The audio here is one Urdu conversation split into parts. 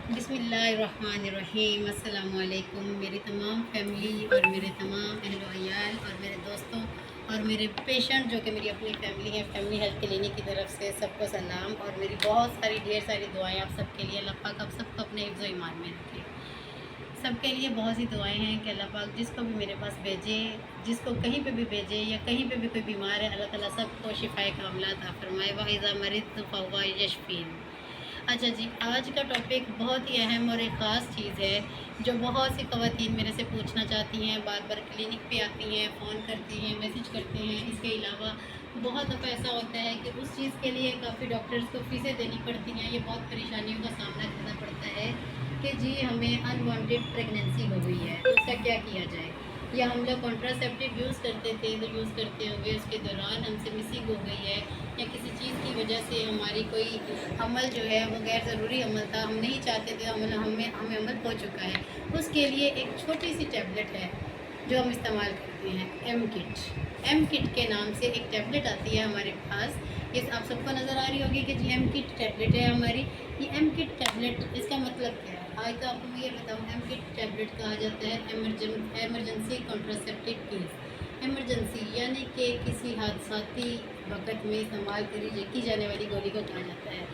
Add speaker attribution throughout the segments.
Speaker 1: بسم اللہ الرحمن الرحیم۔ السلام علیکم میری تمام فیملی اور میرے تمام اہل و عیال اور میرے دوستوں اور میرے پیشنٹ جو کہ میری اپنی فیملی ہے، فیملی ہیلتھ کلینک کی طرف سے سب کو سلام اور میری بہت ساری ڈھیر ساری دعائیں آپ سب کے لیے۔ اللہ پاک آپ سب کو اپنے حفظ و ایمان میں رکھے۔ سب کے لیے بہت سی دعائیں ہیں کہ اللہ پاک جس کو بھی میرے پاس بھیجے، جس کو کہیں پہ بھی بھیجے یا کہیں پہ بھی کوئی بیمار ہے، اللہ تعالیٰ سب کو شفائے کاملہ عطا فرمائے۔ وَإِذَا مَرِضْتُ فَهُوَ يَشْفِينِ۔ اچھا جی، آج کا ٹاپک بہت ہی اہم اور ایک خاص چیز ہے جو بہت سی خواتین میرے سے پوچھنا چاہتی ہیں، بار بار کلینک پہ آتی ہیں، فون کرتی ہیں، میسیج کرتے ہیں۔ اس کے علاوہ بہت دفعہ ایسا ہوتا ہے کہ اس چیز کے لیے کافی ڈاکٹرز کو فیسیں دینی پڑتی ہیں، یہ بہت پریشانیوں کا سامنا کرنا پڑتا ہے کہ جی ہمیں انوانٹیڈ پریگنینسی ہو گئی ہے، تو اس کا کیا کیا جائے، یا ہم لوگ کانٹراسیپٹیو یوز کرتے تھے تو یوز کرتے ہوئے اس کے دوران ہم سے مسنگ ہو گئی ہے، یا کسی چیز کی وجہ سے ہماری کوئی عمل جو ہے وہ غیر ضروری عمل تھا، ہم نہیں چاہتے تھے ہمیں عمل ہو چکا ہے۔ اس کے لیے ایک چھوٹی سی ٹیبلٹ ہے جو ہم استعمال کرتے ہیں، ایم کٹ کے نام سے ایک ٹیبلٹ آتی ہے ہمارے پاس۔ اس آپ سب کو نظر آ رہی ہوگی کہ جی ایم کٹ ٹیبلٹ ہے ہماری۔ یہ ایم کٹ ٹیبلٹ اس کا مطلب کیا ہے؟ آج تو آپ کو میں یہ بتاؤں، ایم کٹ ٹیبلٹ کہا جاتا ہے ایمرجنسی کانٹراسیپٹیو پلس۔ ایمرجنسی یعنی کہ کسی حادثاتی وقت میں استعمال کی جانے والی گولی کو کہا جاتا ہے۔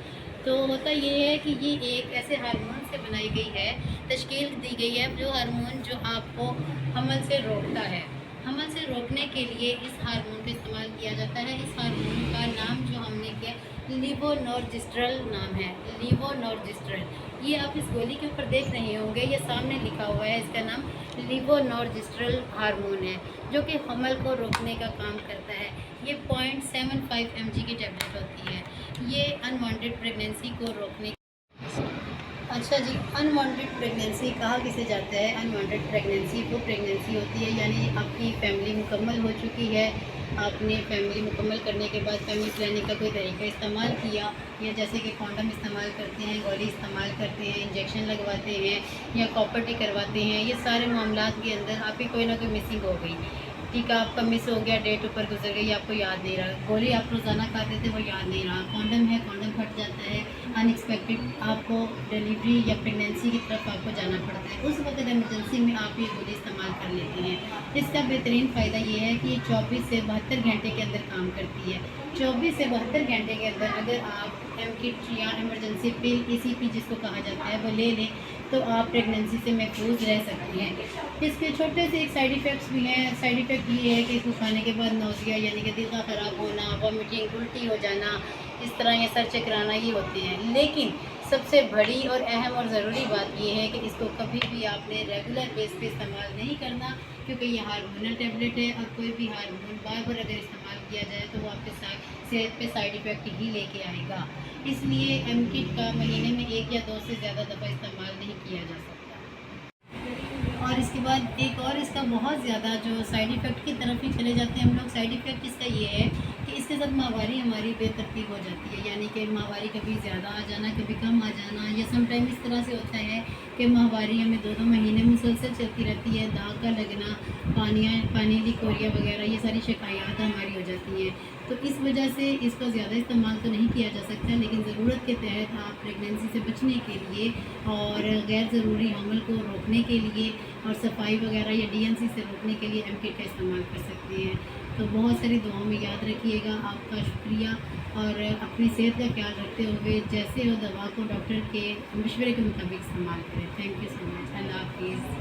Speaker 1: تو ہوتا یہ ہے کہ یہ ایک ایسے ہارمون سے بنائی گئی ہے، تشکیل دی گئی ہے، جو ہارمون جو آپ کو حمل سے روکتا ہے۔ حمل سے روکنے کے لیے اس ہارمون کا استعمال کیا جاتا ہے۔ اس ہارمون کا نام جو ہم نے کیا لیوونورجسٹرل نام ہے، لیوونورجسٹرل۔ یہ آپ اس گولی کے اوپر دیکھ رہے ہوں گے، یہ سامنے لکھا ہوا ہے، اس کا نام لیوونورجسٹرل ہارمون ہے جو کہ حمل کو روکنے کا کام کرتا ہے۔ یہ 0.75 mg کی ٹیبلٹ ہوتی ہے۔ یہ انوانٹیڈ پریگنینسی کو روکنے۔ اچھا جی، انوانٹیڈ پریگنینسی کہا کسے جاتا ہے؟ انوانٹیڈ پریگنینسی وہ پریگنینسی ہوتی ہے یعنی آپ کی فیملی مکمل ہو چکی ہے، آپ نے فیملی مکمل کرنے کے بعد فیملی پلاننگ کا کوئی طریقہ استعمال کیا، یا جیسے کہ کانڈم استعمال کرتے ہیں، گولی استعمال کرتے ہیں، انجیکشن لگواتے ہیں یا کاپرٹی کرواتے ہیں، یہ سارے معاملات کے اندر آپ کی کوئی نہ کوئی مسنگ ہو گئی، ٹھیک ہے، آپ کا مس ہو گیا، ڈیٹ اوپر گزر گئی، آپ کو یاد نہیں رہا، گولی آپ روزانہ کھاتے تھے وہ یاد نہیں رہا، کانڈم ہے، کانڈم پھٹ جاتا ہے، ان ایکسپیکٹڈ آپ کو ڈیلیوری یا پریگنینسی کی طرف آپ کو جانا پڑتا ہے، اس وقت ایمرجنسی میں آپ یہ گولی استعمال کر لیتے ہیں۔ اس کا بہترین فائدہ یہ ہے کہ یہ 24 سے 72 گھنٹے کے اندر کام کرتی ہے۔ 24 سے 72 گھنٹے کے اندر اگر آپ ایم کٹ یا ایمرجنسی پل ای سی پی جس کو کہا جاتا ہے وہ لے لیں تو آپ پریگنینسی سے محفوظ رہ سکتی ہیں۔ اس کے چھوٹے سے ایک سائیڈ ایفیکٹس بھی ہیں۔ سائیڈ ایفیکٹ یہ ہے کہ اس کو کھانے کے بعد نوزیا یعنی کہ دل کا خراب ہونا، وامٹنگ، الٹی ہو جانا، اس طرح یہ سر چکرانا یہ ہوتے ہیں۔ لیکن سب سے بڑی اور اہم اور ضروری بات یہ ہے کہ اس کو کبھی بھی آپ نے ریگولر بیس پہ استعمال نہیں کرنا، کیونکہ یہ ہارمونل ٹیبلٹ ہے اور کوئی بھی ہارمون بار بار اگر استعمال کیا جائے تو وہ آپ کے صحت پہ سائیڈ ایفیکٹ ہی لے کے آئے گا۔ اس لیے ایم کٹ کا مہینے میں 1 یا 2 سے زیادہ دفعہ استعمال نہیں کیا جا سکتا۔ اور اس کے بعد ایک اور اس کا بہت زیادہ جو سائیڈ ایفیکٹ کی طرف ہی چلے جاتے ہیں ہم لوگ، سائیڈ ایفیکٹ اس کا یہ ہے کہ اس کے ساتھ ماہواری ہماری بے ترتیب ہو جاتی ہے، یعنی کہ ماہواری کبھی زیادہ آ جانا، کبھی کم آ جانا، یا سم ٹائم اس طرح سے ہوتا ہے کہ ماہواری ہمیں 2 مہینے مسلسل چلتی رہتی ہے، داغ کا لگنا، پانی لیکوریا وغیرہ، یہ ساری شکایات ہماری ہو جاتی ہیں۔ تو اس وجہ سے اس کا زیادہ استعمال تو نہیں کیا جا سکتا، لیکن ضرورت کے تحت آپ پریگنینسی سے بچنے کے لیے اور غیر ضروری حمل کو روکنے کے لیے اور صفائی وغیرہ یا ڈی این سی سے روکنے کے لیے ایم کٹ کا استعمال کر سکتے ہیں۔ تو بہت ساری دعاؤں میں یاد رکھیے گا۔ آپ کا شکریہ، اور اپنی صحت کا خیال رکھتے ہوئے جیسے ہو دوا کو ڈاکٹر کے مشورے کے مطابق استعمال کریں۔ تھینک یو سو مچ۔ اللہ حافظ۔